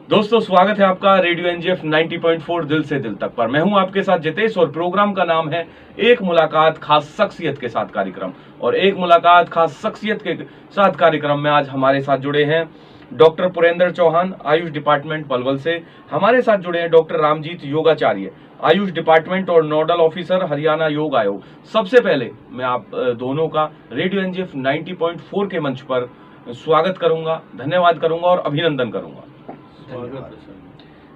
दोस्तों, स्वागत है आपका रेडियो एनजीएफ 90.4 दिल से दिल तक पर। मैं हूं आपके साथ जितेश और प्रोग्राम का नाम है एक मुलाकात खास शख्सियत के साथ कार्यक्रम। और एक मुलाकात खास शख्सियत के साथ कार्यक्रम में आज हमारे साथ जुड़े हैं डॉक्टर पुरेंद्र चौहान, आयुष डिपार्टमेंट पलवल से। हमारे साथ जुड़े हैं डॉक्टर रामजीत योगाचार्य, आयुष डिपार्टमेंट और नोडल ऑफिसर, हरियाणा योग आयोग। सबसे पहले मैं आप दोनों का रेडियो एनजीएफ 90.4 के मंच पर स्वागत करूंगा, धन्यवाद करूंगा और अभिनंदन करूंगा।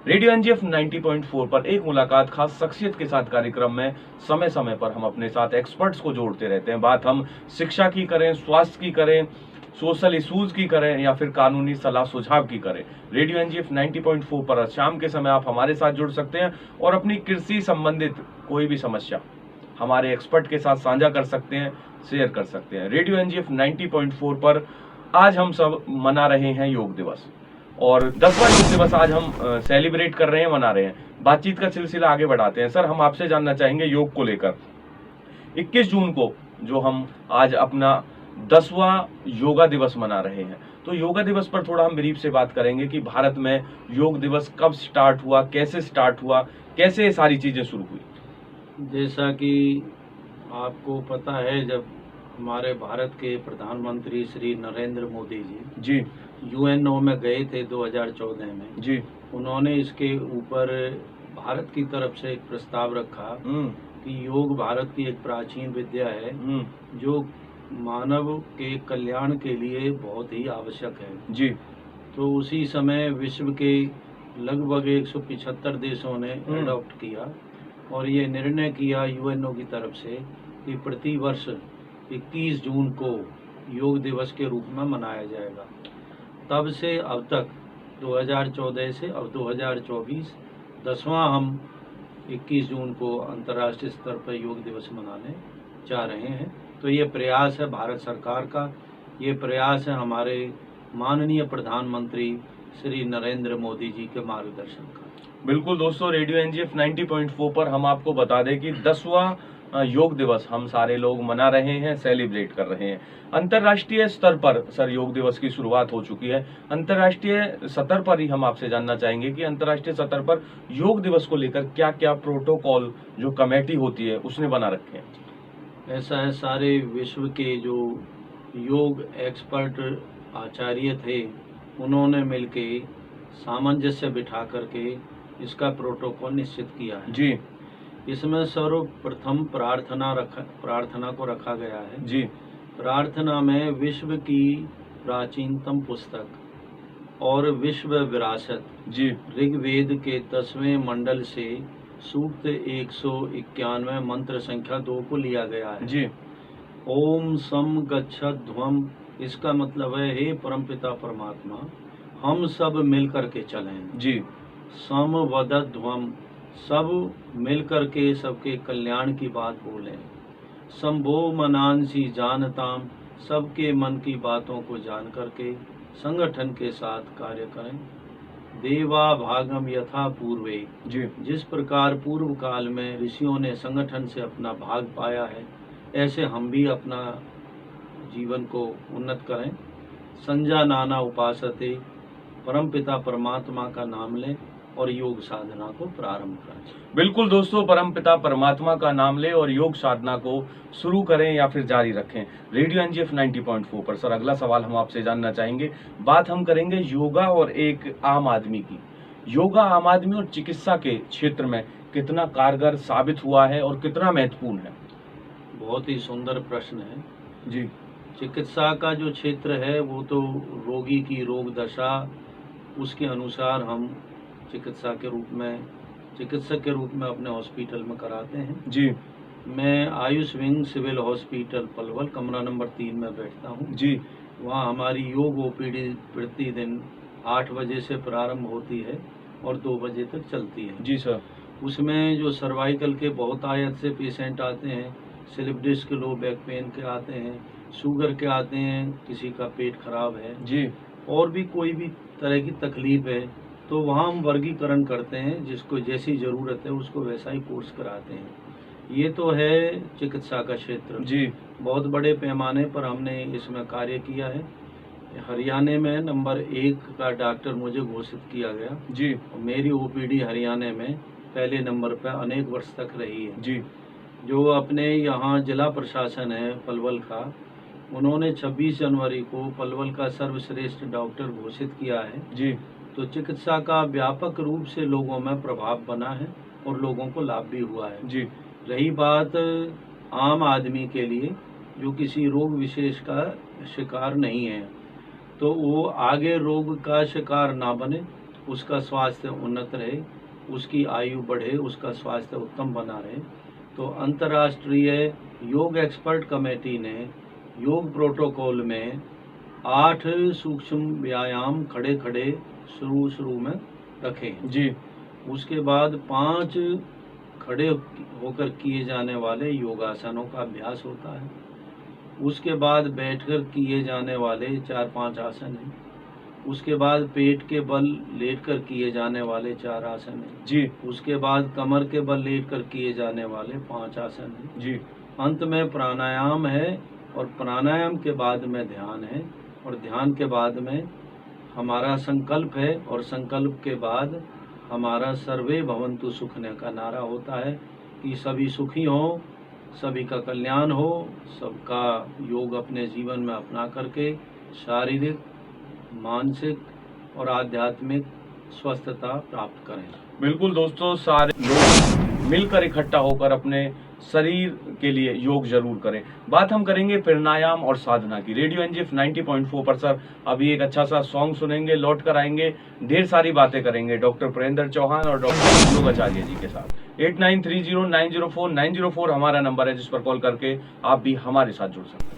रेडियो एनजीएफ 90.4 पर एक मुलाकात खास शख्सियत के साथ कार्यक्रम में समय समय पर हम अपने साथ एक्सपर्ट्स को जोड़ते रहते हैं। बात हम शिक्षा की करें, स्वास्थ्य की करें, सोशल इश्यूज की करें या फिर कानूनी सलाह सुझाव की करें। रेडियो एनजीएफ 90.4 पर शाम के समय आप हमारे साथ जुड़ सकते हैं और अपनी कृषि संबंधित कोई भी समस्या हमारे एक्सपर्ट के साथ साझा कर सकते हैं, शेयर कर सकते हैं। रेडियो एनजीएफ 90.4 पर आज हम सब मना रहे हैं योग दिवस और 10वां योग दिवस आज हम सेलिब्रेट कर रहे हैं, मना रहे हैं। बातचीत का सिलसिला आगे बढ़ाते हैं। सर, हम आपसे जानना चाहेंगे योग को लेकर 21 जून को जो हम आज अपना 10वां योगा दिवस मना रहे हैं, तो योगा दिवस पर थोड़ा हम ब्रीफ से बात करेंगे कि भारत में योग दिवस कब स्टार्ट हुआ, कैसे स्टार्ट हुआ, कैसे ये सारी चीजें शुरू हुई। जैसा कि आपको पता है, जब हमारे भारत के प्रधानमंत्री श्री नरेंद्र मोदी जी यूएनओ में गए थे 2014 में जी, उन्होंने इसके ऊपर भारत की तरफ से एक प्रस्ताव रखा कि योग भारत की एक प्राचीन विद्या है जो मानव के कल्याण के लिए बहुत ही आवश्यक है जी। तो उसी समय विश्व के लगभग 175 देशों ने अडॉप्ट किया और ये निर्णय किया यूएनओ की तरफ से कि प्रति वर्ष 21 जून को योग दिवस के रूप में मनाया जाएगा। तब से अब तक 2014 से अब 2024 10वां हम 21 जून को अंतर्राष्ट्रीय स्तर पर योग दिवस मनाने जा रहे हैं। तो ये प्रयास है भारत सरकार का, ये प्रयास है हमारे माननीय प्रधानमंत्री श्री नरेंद्र मोदी जी के मार्गदर्शन का। बिल्कुल दोस्तों, रेडियो एनजीएफ 90.4 पर हम आपको बता दें कि 10वां योग दिवस हम सारे लोग मना रहे हैं, सेलिब्रेट कर रहे हैं। अंतर्राष्ट्रीय स्तर पर सर योग दिवस की शुरुआत हो चुकी है। अंतर्राष्ट्रीय स्तर पर ही हम आपसे जानना चाहेंगे कि अंतर्राष्ट्रीय स्तर पर योग दिवस को लेकर क्या क्या प्रोटोकॉल जो कमेटी होती है उसने बना रखे हैं। ऐसा है, सारे विश्व के जो योग एक्सपर्ट आचार्य थे उन्होंने मिलके सामंजस्य बिठा करके इसका प्रोटोकॉल निश्चित किया है जी। इसमें सर्वप्रथम प्रार्थना को रखा गया है जी। प्रार्थना में विश्व की प्राचीनतम पुस्तक और विश्व विरासत जी ऋग्वेद के 10वें मंडल से सूक्त 191 मंत्र संख्या 2 को लिया गया है। जी। ओम सम गच्छत ध्वम, इसका मतलब है हे परमपिता परमात्मा हम सब मिलकर के चलें। जी। सम वदत ध्वम, सब मिलकर के सबके कल्याण की बात बोलें। संभो मनांसी जानताम, सबके मन की बातों को जान करके संगठन के साथ कार्य करें। देवा भागम यथा पूर्वे, जी। जिस प्रकार पूर्व काल में ऋषियों ने संगठन से अपना भाग पाया है ऐसे हम भी अपना जीवन को उन्नत करें। संजा नाना उपासते, परमपिता परमात्मा का नाम लें और योग साधना को प्रारंभ करें। बिल्कुल दोस्तों, परमपिता परमात्मा का नाम ले और योग साधना को शुरू करें या फिर जारी रखें। रेडियो एनजीएफ 90.4 पर सर अगला सवाल हम आपसे जानना चाहेंगे। बात हम करेंगे योगा और एक आम आदमी की। योगा आम आदमी और चिकित्सा के क्षेत्र में कितना कारगर साबित हुआ है और कितना महत्वपूर्ण है। बहुत ही सुंदर प्रश्न है जी। चिकित्सा का जो क्षेत्र है वो तो रोगी की रोग दशा उसके अनुसार हम चिकित्सक के रूप में अपने हॉस्पिटल में कराते हैं। जी। मैं AYUSH wing civil hospital Palwal कमरा नंबर 3 में बैठता हूँ। जी। वहाँ हमारी योग ओपीडी प्रतिदिन 8 बजे से प्रारंभ होती है और 2 बजे तक चलती है। जी सर। उसमें जो सर्वाइकल के बहुत आयत से पेशेंट आते हैं, slip disc, low back pain के आते हैं, शुगर के आते हैं, किसी का पेट खराब है जी, और भी कोई भी तरह की तकलीफ है, तो वहाँ हम वर्गीकरण करते हैं, जिसको जैसी ज़रूरत है उसको वैसा ही कोर्स कराते हैं। ये तो है चिकित्सा का क्षेत्र। जी। बहुत बड़े पैमाने पर हमने इसमें कार्य किया है। हरियाणा में नंबर 1 का डॉक्टर मुझे घोषित किया गया जी मेरी ओपीडी हरियाणा में पहले नंबर पर अनेक वर्ष तक रही है जी जो अपने यहाँ जिला प्रशासन है पलवल का उन्होंने 26 जनवरी को पलवल का सर्वश्रेष्ठ डॉक्टर घोषित किया है जी तो चिकित्सा का व्यापक रूप से लोगों में प्रभाव बना है और लोगों को लाभ भी हुआ है जी रही बात आम आदमी के लिए जो किसी रोग विशेष का शिकार नहीं है तो वो आगे रोग का शिकार ना बने उसका स्वास्थ्य उन्नत रहे उसकी आयु बढ़े उसका स्वास्थ्य उत्तम बना रहे तो अंतर्राष्ट्रीय योग एक्सपर्ट कमेटी ने योग प्रोटोकॉल में 8 सूक्ष्म व्यायाम खड़े खड़े शुरू में रखे हैं जी उसके बाद 5 खड़े होकर किए जाने वाले योगासनों का अभ्यास होता है उसके बाद बैठकर किए जाने वाले 4-5 आसन हैं उसके बाद पेट के बल लेटकर किए जाने वाले 4 आसन हैं जी उसके बाद कमर के बल लेटकर किए जाने वाले 5 आसन हैं जी अंत में प्राणायाम है और प्राणायाम के बाद में ध्यान है और ध्यान के बाद में हमारा संकल्प है और संकल्प के बाद हमारा सर्वे भवन्तु सुखने का नारा होता है कि सभी सुखी हों सभी का कल्याण हो सबका योग अपने जीवन में अपना करके शारीरिक मानसिक और आध्यात्मिक स्वस्थता प्राप्त करें। बिल्कुल दोस्तों, सारे लोग मिलकर इकट्ठा होकर अपने शरीर के लिए योग जरूर करें। बात हम करेंगे प्राणायाम और साधना की। रेडियो एनजीएफ 90.4 पर सर अभी एक अच्छा सा सॉन्ग सुनेंगे, लौट कर आएंगे, ढेर सारी बातें करेंगे डॉक्टर पुरेंद्र चौहान और डॉक्टर योगाचार्य जी के साथ। 8930904904 हमारा नंबर है जिस पर कॉल करके आप भी हमारे साथ जुड़ सकते हैं।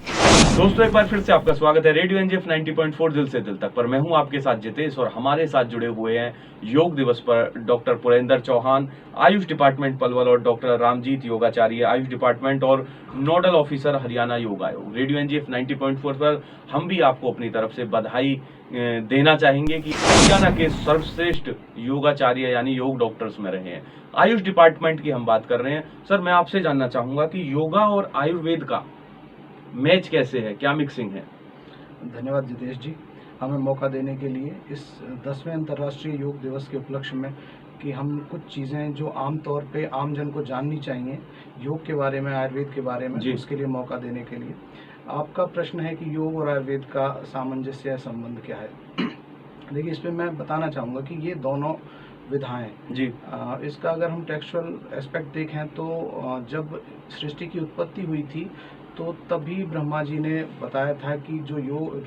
दोस्तों एक बार फिर से आपका स्वागत है रेडियो एनजीएफ 90.4 दिल से दिल तक पर। मैं हूं आपके साथ जितेश और हमारे साथ जुड़े हुए हैं योग दिवस पर डॉक्टर पुरेंद्र चौहान, आयुष डिपार्टमेंट पलवल, और डॉक्टर रामजीत योगाचार्य, आयुष डिपार्टमेंट और नोडल ऑफिसर हरियाणा योग आयोग। रेडियो एनजीएफ 90.4 पर हम भी आपको अपनी तरफ से बधाई देना चाहेंगे कि हरियाणा के सर्वश्रेष्ठ योगाचार्य यानी योग डॉक्टर्स में रहे हैं। आयुष डिपार्टमेंट की हम बात कर रहे हैं। सर मैं आपसे जानना चाहूंगा कि योगा और आयुर्वेद का मैच कैसे है, क्या मिक्सिंग है? धन्यवाद जितेश जी, हमें मौका देने के लिए इस 10वें अंतर्राष्ट्रीय योग दिवस के उपलक्ष्य में कि हम कुछ चीज़ें जो आम तौर पे आम जन को जाननी चाहिए योग के बारे में, आयुर्वेद के बारे में, उसके लिए मौका देने के लिए। आपका प्रश्न है कि योग और आयुर्वेद का सामंजस्य या संबंध क्या है। देखिए, इस पर मैं बताना चाहूँगा कि ये दोनों विधाएं जी इसका अगर हम टेक्सचुअल एस्पेक्ट देखें तो जब सृष्टि की उत्पत्ति हुई थी तो तभी ब्रह्मा जी ने बताया था कि जो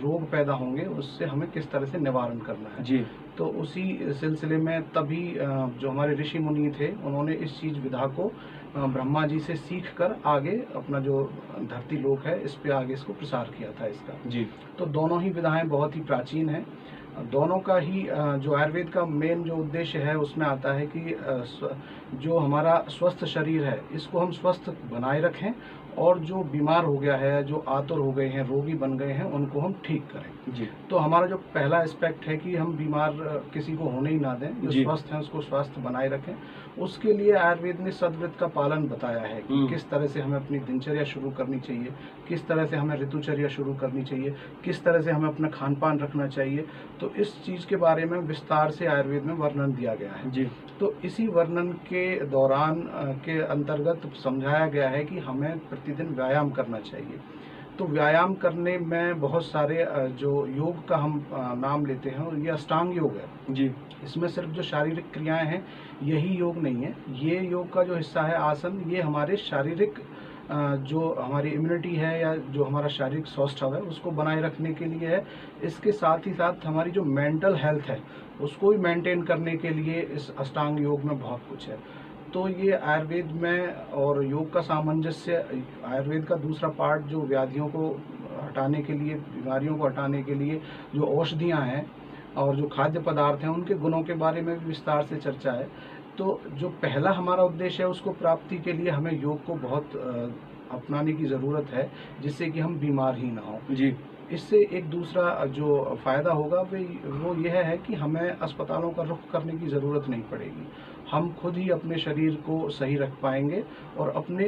रोग पैदा होंगे उससे हमें किस तरह से निवारण करना है जी। तो उसी सिलसिले में तभी जो हमारे ऋषि मुनि थे उन्होंने इस चीज विधा को ब्रह्मा जी से सीख कर आगे अपना जो धरती लोक है इस पे आगे इसको प्रसार किया था इसका जी। तो दोनों ही विधाएं बहुत ही प्राचीन हैं। दोनों का ही जो आयुर्वेद का मेन जो उद्देश्य है उसमें आता है कि जो हमारा स्वस्थ शरीर है इसको हम स्वस्थ बनाए रखें और जो बीमार हो गया है, जो आतुर हो गए हैं, रोगी बन गए हैं, उनको हम ठीक करें जी। तो हमारा जो पहला एस्पेक्ट है कि हम बीमार किसी को होने ही ना दें, जो स्वस्थ हैं उसको स्वस्थ बनाए रखें। उसके लिए आयुर्वेद ने सद्वृत्त का पालन बताया है कि किस तरह से हमें अपनी दिनचर्या शुरू करनी चाहिए, किस तरह से हमें ऋतुचर्या शुरू करनी चाहिए, किस तरह से हमें अपना खान पान रखना चाहिए। तो इस चीज़ के बारे में विस्तार से आयुर्वेद में वर्णन दिया गया है जी। तो इसी वर्णन के दौरान के अंतर्गत समझाया गया है कि हमें प्रतिदिन व्यायाम करना चाहिए। तो व्यायाम करने में बहुत सारे जो योग का हम नाम लेते हैं और ये अष्टांग योग है जी। इसमें सिर्फ जो शारीरिक क्रियाएं हैं यही योग नहीं है। ये योग का जो हिस्सा है आसन, ये हमारे शारीरिक जो हमारी इम्यूनिटी है या जो हमारा शारीरिक स्वास्थ्य है उसको बनाए रखने के लिए है। इसके साथ ही साथ हमारी जो मेंटल हेल्थ है उसको भी मेंटेन करने के लिए इस अष्टांग योग में बहुत कुछ है। तो ये आयुर्वेद में और योग का सामंजस्य, आयुर्वेद का दूसरा पार्ट जो व्याधियों को हटाने के लिए, बीमारियों को हटाने के लिए जो औषधियाँ हैं और जो खाद्य पदार्थ हैं उनके गुणों के बारे में भी विस्तार से चर्चा है। तो जो पहला हमारा उद्देश्य है उसको प्राप्ति के लिए हमें योग को बहुत अपनाने की ज़रूरत है जिससे कि हम बीमार ही ना हो जी। इससे एक दूसरा जो फ़ायदा होगा वो यह है कि हमें अस्पतालों का रुख करने की ज़रूरत नहीं पड़ेगी। हम खुद ही अपने शरीर को सही रख पाएंगे और अपने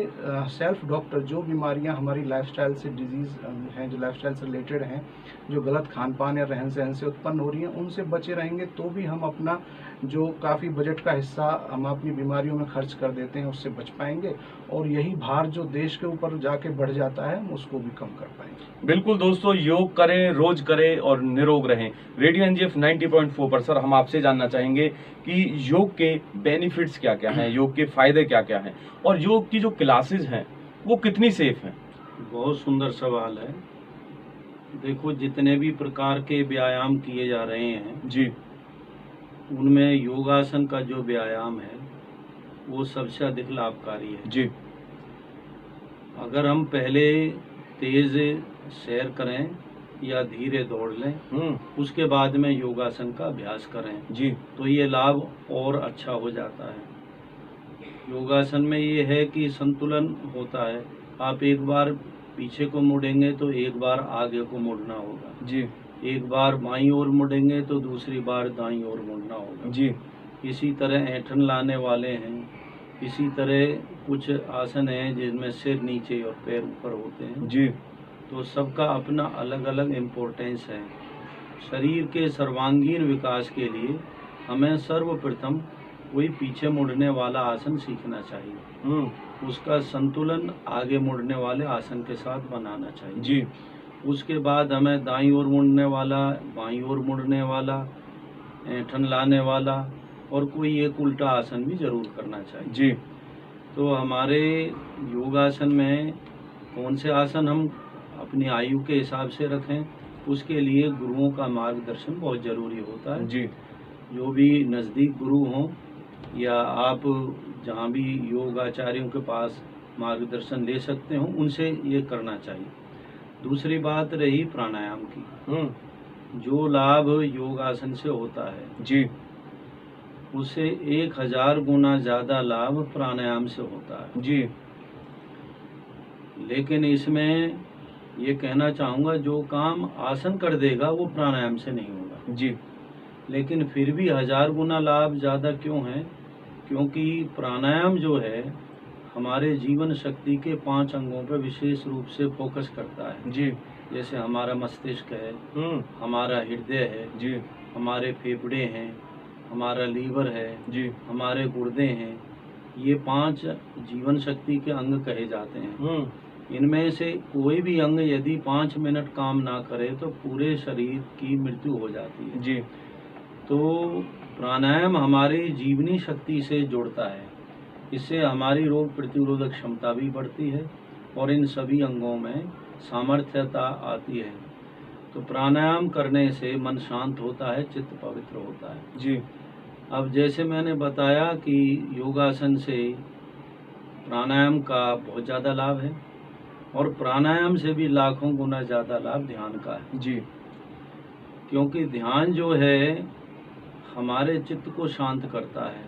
सेल्फ डॉक्टर, जो बीमारियां हमारी लाइफस्टाइल से डिजीज़ हैं, जो लाइफस्टाइल से रिलेटेड हैं, जो गलत खान पान या रहन सहन से उत्पन्न हो रही हैं, उनसे बचे रहेंगे तो भी हम अपना जो काफ़ी बजट का हिस्सा हम अपनी बीमारियों में खर्च कर देते हैं उससे बच पाएंगे, और यही भार जो देश के ऊपर जाके बढ़ जाता है हम उसको भी कम कर पाएंगे। बिल्कुल दोस्तों, योग करें, रोज करें और निरोग रहें। रेडियो एनजीएफ 90.4 पर सर हम आपसे जानना चाहेंगे कि योग के बेनिफिट्स क्या क्या हैं, योग के फायदे क्या क्या हैं, और योग की जो क्लासेस हैं वो कितनी सेफ हैं? बहुत सुंदर सवाल है। देखो, जितने भी प्रकार के व्यायाम किए जा रहे हैं जी, उनमें योगासन का जो व्यायाम है वो सबसे अधिक लाभकारी है। जी, अगर हम पहले तेज सैर करें या धीरे दौड़ लें, उसके बाद में योगासन का अभ्यास करें जी, तो ये लाभ और अच्छा हो जाता है। योगासन में ये है कि संतुलन होता है। आप एक बार पीछे को मुड़ेंगे तो एक बार आगे को मुड़ना होगा जी, एक बार बाईं ओर मुड़ेंगे तो दूसरी बार दाईं ओर मुड़ना होगा जी, इसी तरह ऐंठन लाने वाले हैं। इसी तरह कुछ आसन हैं जिनमें सिर नीचे और पैर ऊपर होते हैं। जी, तो सबका अपना अलग अलग इम्पोर्टेंस है। शरीर के सर्वांगीण विकास के लिए हमें सर्वप्रथम कोई पीछे मुड़ने वाला आसन सीखना चाहिए। उसका संतुलन आगे मुड़ने वाले आसन के साथ बनाना चाहिए। जी, उसके बाद हमें दाईं ओर मुड़ने वाला, बाईं ओर मुड़ने वाला, ऐंठन लाने वाला और कोई एक उल्टा आसन भी जरूर करना चाहिए। जी, तो हमारे योगासन में कौन से आसन हम अपनी आयु के हिसाब से रखें, उसके लिए गुरुओं का मार्गदर्शन बहुत ज़रूरी होता है। जी, जो भी नज़दीक गुरु हों या आप जहाँ भी योग आचार्यों के पास मार्गदर्शन ले सकते हो, उनसे ये करना चाहिए। दूसरी बात रही प्राणायाम की। जो लाभ योगासन से होता है जी, उससे 1000 गुना ज़्यादा लाभ प्राणायाम से होता है। जी, लेकिन इसमें ये कहना चाहूँगा, जो काम आसन कर देगा वो प्राणायाम से नहीं होगा। जी, लेकिन फिर भी 1000 गुना लाभ ज़्यादा क्यों है? क्योंकि प्राणायाम जो है हमारे जीवन शक्ति के 5 अंगों पर विशेष रूप से फोकस करता है। जी, जैसे हमारा मस्तिष्क है, हमारा हृदय है, जी, हमारे फेफड़े हैं, हमारा लीवर है, जी, हमारे गुर्दे हैं। ये 5 जीवन शक्ति के अंग कहे जाते हैं। इनमें से कोई भी अंग यदि 5 मिनट काम ना करे तो पूरे शरीर की मृत्यु हो जाती है। जी, तो प्राणायाम हमारी जीवनी शक्ति से जुड़ता है। इससे हमारी रोग प्रतिरोधक क्षमता भी बढ़ती है और इन सभी अंगों में सामर्थ्यता आती है। तो प्राणायाम करने से मन शांत होता है, चित्त पवित्र होता है। जी, अब जैसे मैंने बताया कि योगासन से प्राणायाम का बहुत ज़्यादा लाभ है और प्राणायाम से भी लाखों गुना ज़्यादा लाभ ध्यान का है। जी, क्योंकि ध्यान जो है हमारे चित्त को शांत करता है।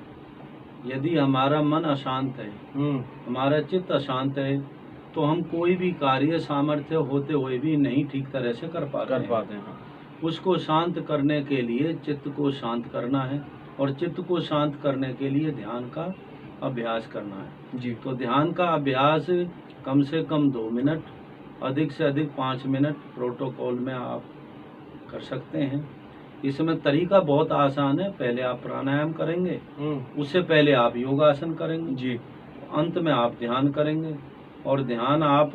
यदि हमारा मन अशांत है, हमारा चित्त अशांत है, तो हम कोई भी कार्य सामर्थ्य होते हुए भी नहीं ठीक तरह से कर पाते हैं। उसको शांत करने के लिए चित्त को शांत करना है और चित्त को शांत करने के लिए ध्यान का अभ्यास करना है। जी, तो ध्यान का अभ्यास कम से कम 2 मिनट, अधिक से अधिक 5 मिनट प्रोटोकॉल में आप कर सकते हैं। इसमें तरीका बहुत आसान है। पहले आप प्राणायाम करेंगे, उससे पहले आप योगासन करेंगे जी, अंत में आप ध्यान करेंगे। और ध्यान आप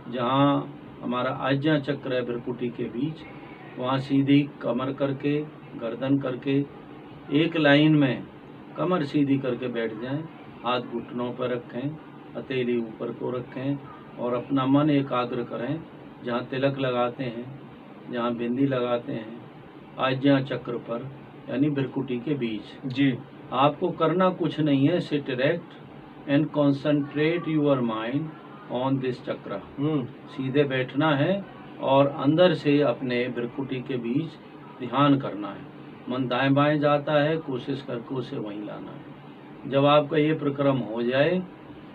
जहाँ हमारा आज्ञा चक्र है भ्रुकुटी के बीच, वहाँ सीधी कमर करके, गर्दन करके, एक लाइन में कमर सीधी करके बैठ जाएं। हाथ घुटनों पर रखें, हथेली ऊपर को रखें और अपना मन एकाग्र करें। जहाँ तिलक लगाते हैं, जहाँ बिंदी लगाते हैं, आज्ञा चक्र पर यानी भ्रुकुटी के बीच। जी, आपको करना कुछ नहीं है। Sit erect and concentrate your mind on this chakra. सीधे बैठना है और अंदर से अपने भ्रुकुटी के बीच ध्यान करना है। मन दाएं बाएं जाता है, कोशिश करके उसे वहीं लाना है। जब आपका ये प्रक्रम हो जाए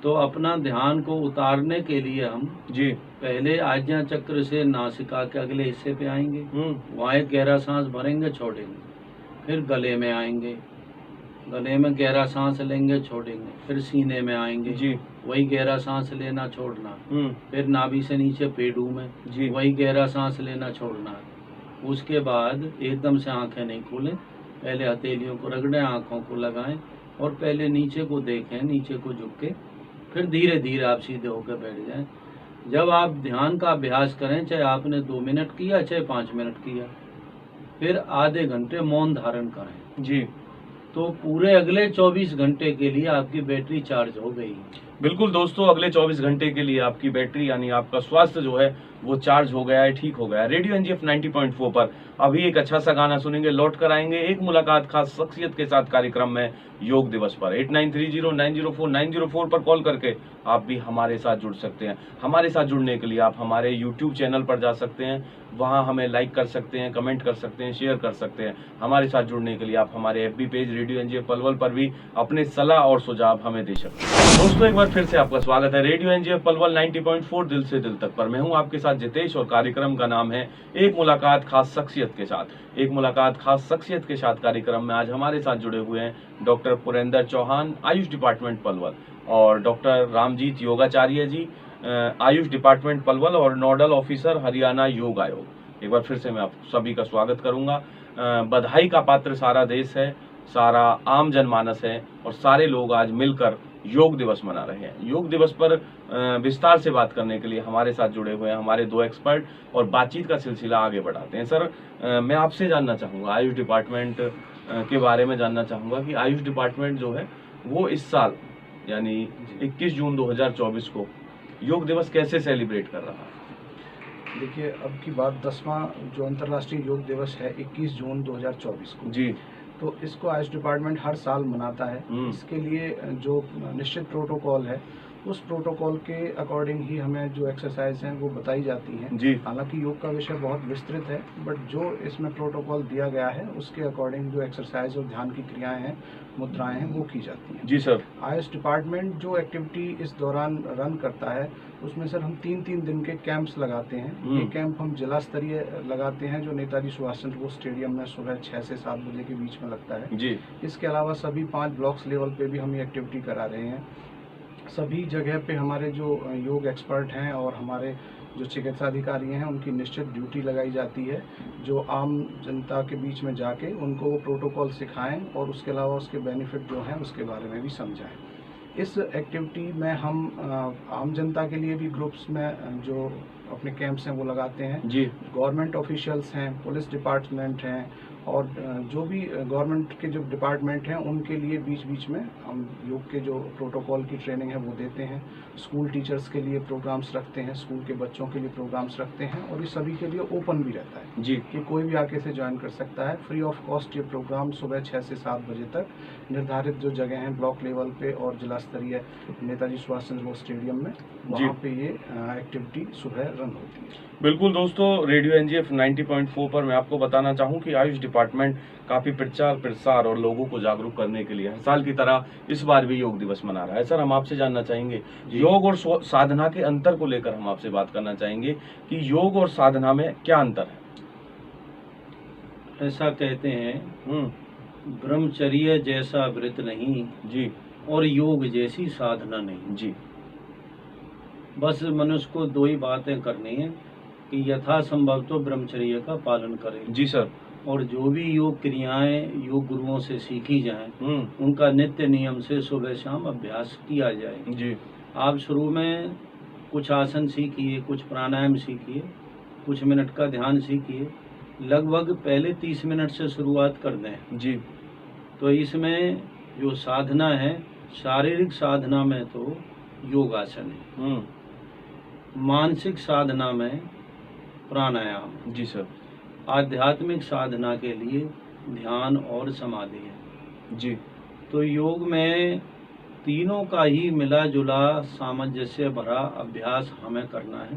तो अपना ध्यान को उतारने के लिए हम जी। पहले आज्ञा चक्र से नासिका के अगले हिस्से पे आएंगे, वहाँ एक गहरा सांस भरेंगे, छोड़ेंगे, फिर गले में आएंगे, गले में गहरा सांस लेंगे, छोड़ेंगे, फिर सीने में आएंगे जी। वही गहरा सांस लेना छोड़ना, फिर नाभि से नीचे पेड़ू में जी। वही गहरा सांस लेना छोड़ना। उसके बाद एकदम से आंखें नहीं खोलें, पहले हथेलियों को रगड़ें, आंखों को लगाएं और पहले नीचे को देखें, नीचे को झुक के, फिर धीरे धीरे आप सीधे होकर बैठ जाएं। जब आप ध्यान का अभ्यास करें, चाहे आपने 2 मिनट किया चाहे 5 मिनट किया, फिर आधे घंटे मौन धारण करें जी। तो पूरे अगले 24 घंटे के लिए आपकी बैटरी चार्ज हो गई। बिल्कुल दोस्तों, अगले 24 घंटे के लिए आपकी बैटरी यानी आपका स्वास्थ्य जो है वो चार्ज हो गया है, ठीक हो गया है। रेडियो एनजीएफ 90.4 पर अभी एक अच्छा सा गाना सुनेंगे, लौट कर आएंगे एक मुलाकात खास शख्सियत के साथ कार्यक्रम में योग दिवस पर। 8930904904 पर कॉल करके आप भी हमारे साथ जुड़ सकते हैं। हमारे साथ जुड़ने के लिए आप हमारे यूट्यूब चैनल पर जा सकते हैं, वहां हमें लाइक कर सकते हैं, कमेंट कर सकते हैं, शेयर कर सकते हैं। हमारे साथ जुड़ने के लिए आप हमारे FB page radio NGF Palwal पर भी अपने सलाह और सुझाव हमें दे सकते हैं। दोस्तों एक बार फिर से आपका स्वागत है रेडियो एनजीएफ पलवल 90.4 दिल से दिल तक पर। मैं हूं आपके साथ जितेश और कार्यक्रम का नाम है एक मुलाकात खास शख्सियत के साथ। एक मुलाकात खास शख्सियत के साथ कार्यक्रम में आज हमारे साथ जुड़े हुए हैं डॉक्टर पुरेंद्र चौहान, आयुष डिपार्टमेंट पलवल, और डॉक्टर रामजीत योगाचार्य जी, आयुष डिपार्टमेंट पलवल और नोडल ऑफिसर हरियाणा योग आयोग। एक बार फिर से मैं आप सभी का स्वागत करूंगा। बधाई का पात्र सारा देश है, सारा आम जनमानस है और सारे लोग आज मिलकर योग दिवस मना रहे हैं। योग दिवस पर विस्तार से बात करने के लिए हमारे साथ जुड़े हुए हैं हमारे 2 एक्सपर्ट और बातचीत का सिलसिला आगे बढ़ाते हैं। सर, मैं आपसे जानना चाहूँगा, आयुष डिपार्टमेंट के बारे में जानना चाहूँगा कि आयुष डिपार्टमेंट जो है वो इस साल यानी 21 जून 2024 को योग दिवस कैसे सेलिब्रेट कर रहा है? देखिए, अब की बात 10वां जो अंतर्राष्ट्रीय योग दिवस है 21 जून 2024 को जी, तो इसको आयुष डिपार्टमेंट हर साल मनाता है। इसके लिए जो निश्चित प्रोटोकॉल है उस प्रोटोकॉल के अकॉर्डिंग ही हमें जो एक्सरसाइज हैं वो बताई जाती हैं जी। हालांकि योग का विषय बहुत विस्तृत है, बट जो इसमें प्रोटोकॉल दिया गया है उसके अकॉर्डिंग जो एक्सरसाइज और ध्यान की क्रियाएं हैं, मुद्राएं हैं, वो की जाती हैं। जी सर। आयुष डिपार्टमेंट जो एक्टिविटी इस दौरान रन करता है उसमें सर हम 3-3 दिन के कैंप्स लगाते हैं। ये कैंप हम जिला स्तरीय लगाते हैं जो नेताजी सुभाष चंद्र बोस स्टेडियम में सुबह 6 से 7 बजे के बीच में लगता है जी। इसके अलावा सभी 5 ब्लॉक्स लेवल पे भी हम ये एक्टिविटी करा रहे हैं। सभी जगह पे हमारे जो योग एक्सपर्ट हैं और हमारे जो चिकित्सा अधिकारी हैं उनकी निश्चित ड्यूटी लगाई जाती है जो आम जनता के बीच में जाके उनको वो प्रोटोकॉल सिखाएं और उसके अलावा उसके बेनिफिट जो हैं उसके बारे में भी समझाएं। इस एक्टिविटी में हम आम जनता के लिए भी ग्रुप्स में जो अपने कैंप्स हैं वो लगाते हैं। जी। गवर्नमेंट ऑफिशियल्स हैं, पुलिस डिपार्टमेंट हैं और जो भी गवर्नमेंट के जो डिपार्टमेंट हैं उनके लिए बीच बीच में हम योग के जो प्रोटोकॉल की ट्रेनिंग है वो देते हैं। स्कूल टीचर्स के लिए प्रोग्राम्स रखते हैं, स्कूल के बच्चों के लिए प्रोग्राम्स रखते हैं और ये सभी के लिए ओपन भी रहता है जी। कि कोई भी आके से ज्वाइन कर सकता है। फ्री ऑफ कॉस्ट ये प्रोग्राम सुबह 6 से 7 बजे तक निर्धारित जो जगह हैं ब्लॉक लेवल पे और जिला स्तरीय नेताजी सुभाष चंद्र बोस स्टेडियम में वहाँ पे ये एक्टिविटी सुबह रन होती है। बिल्कुल दोस्तों, रेडियो एनजीएफ 90.4 पर मैं आपको बताना चाहूँ कि आयुष डिपार्टमेंट काफी प्रचार प्रसार और लोगों को जागरूक करने के लिए हर साल की तरह इस बार भी योग दिवस मना रहा है। सर, हम आपसे जानना चाहेंगे योग और साधना के अंतर को लेकर हम आपसे बात करना चाहेंगे कि योग और साधना में क्या अंतर है? ऐसा कहते हैं ब्रह्मचर्य जैसा व्रत नहीं जी और योग जैसी साधना नहीं जी। बस मनुष्य को 2 ही बातें करनी है कि यथासंभव तो ब्रह्मचर्य का पालन करें। जी सर। और जो भी योग क्रियाएं योग गुरुओं से सीखी जाएं उनका नित्य नियम से सुबह शाम अभ्यास किया जाए। जी। आप शुरू में कुछ आसन सीखिए, कुछ प्राणायाम सीखिए, कुछ मिनट का ध्यान सीखिए, लगभग पहले 30 मिनट से शुरुआत कर दें। जी। तो इसमें जो साधना है, शारीरिक साधना में तो योगासन है, मानसिक साधना में प्राणायाम, जी सर, आध्यात्मिक साधना के लिए ध्यान और समाधि है। जी। तो योग में तीनों का ही मिला जुला सामंजस्य भरा अभ्यास हमें करना है।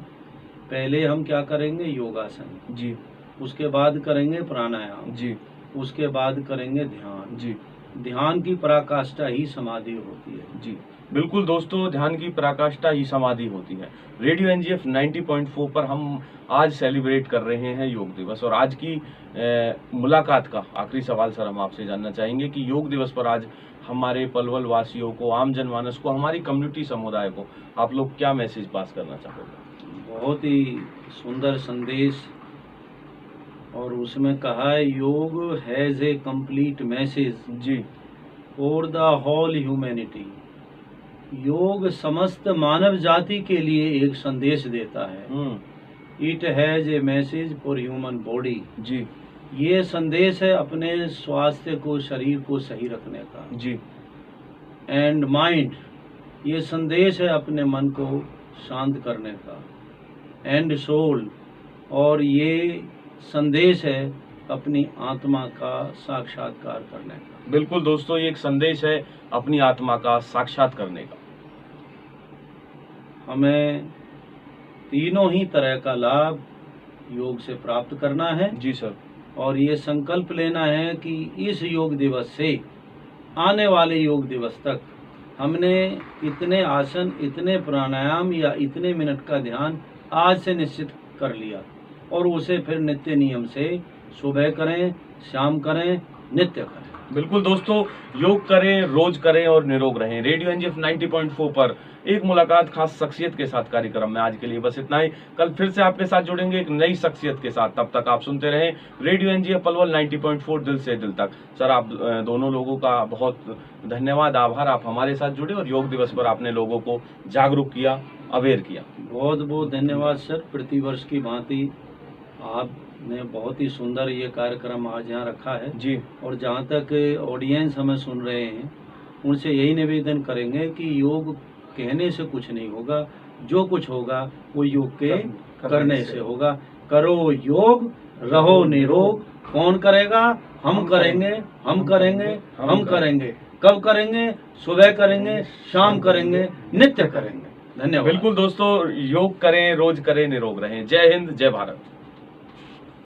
पहले हम क्या करेंगे? योगासन जी। उसके बाद करेंगे प्राणायाम जी। उसके बाद करेंगे ध्यान जी। ध्यान की पराकाष्ठा ही समाधि होती है। जी बिल्कुल दोस्तों, ध्यान की पराकाष्ठा ही समाधि होती है। रेडियो एनजीएफ 90.4 पर हम आज सेलिब्रेट कर रहे हैं योग दिवस, और आज की मुलाकात का आखिरी सवाल सर हम आपसे जानना चाहेंगे कि योग दिवस पर आज हमारे पलवल वासियों को, आम जनमानस को, हमारी कम्युनिटी समुदाय को आप लोग क्या मैसेज पास करना चाहोगे? बहुत ही सुंदर संदेश, और उसमें कहा है yoga has a complete message जी for the whole humanity. Yoga समस्त मानव जाति के लिए एक संदेश देता है। It has a message for human body. जी ये संदेश है अपने स्वास्थ्य को, शरीर को सही रखने का। जी एंड माइंड, ये संदेश है अपने मन को शांत करने का। एंड सोल, और ये संदेश है अपनी आत्मा का साक्षात्कार करने का। बिल्कुल दोस्तों, ये एक संदेश है अपनी आत्मा का साक्षात करने का। हमें तीनों ही तरह का लाभ योग से प्राप्त करना है। जी सर। और ये संकल्प लेना है कि इस योग दिवस से आने वाले योग दिवस तक हमने इतने आसन, इतने प्राणायाम या इतने मिनट का ध्यान आज से निश्चित कर लिया, और उसे फिर नित्य नियम से सुबह करें, शाम करें, नित्य करें। बिल्कुल दोस्तों, योग करें, रोज करें और निरोग रहें। रेडियो एनजीएफ 90.4 पर एक मुलाकात खास शख्सियत के साथ कार्यक्रम में आज के लिए बस इतना ही। कल फिर से आपके साथ जुड़ेंगे एक नई शख्सियत के साथ। तब तक आप सुनते रहें रेडियो एनजीएफ पलवल 90.4, दिल से दिल तक। सर, आप दोनों लोगों का बहुत धन्यवाद, आभार। आप हमारे साथ जुड़े और योग दिवस पर आपने लोगों को जागरूक किया, अवेयर किया। बहुत बहुत धन्यवाद सर। प्रतिवर्ष की भांति आपने बहुत ही सुंदर ये कार्यक्रम आज यहाँ रखा है जी। और जहाँ तक ऑडियंस हमें सुन रहे हैं, उनसे यही निवेदन करेंगे कि योग कहने से कुछ नहीं होगा, जो कुछ होगा वो योग के करने से होगा। करो योग, रहो निरोग। कौन करेगा? हम करेंगे, हम करेंगे, हम करेंगे। कब करेंगे? सुबह करेंगे, शाम करेंगे, नित्य करेंगे। धन्यवाद। बिल्कुल दोस्तों, योग करें, रोज करें, निरोग रहें। जय हिंद, जय भारत।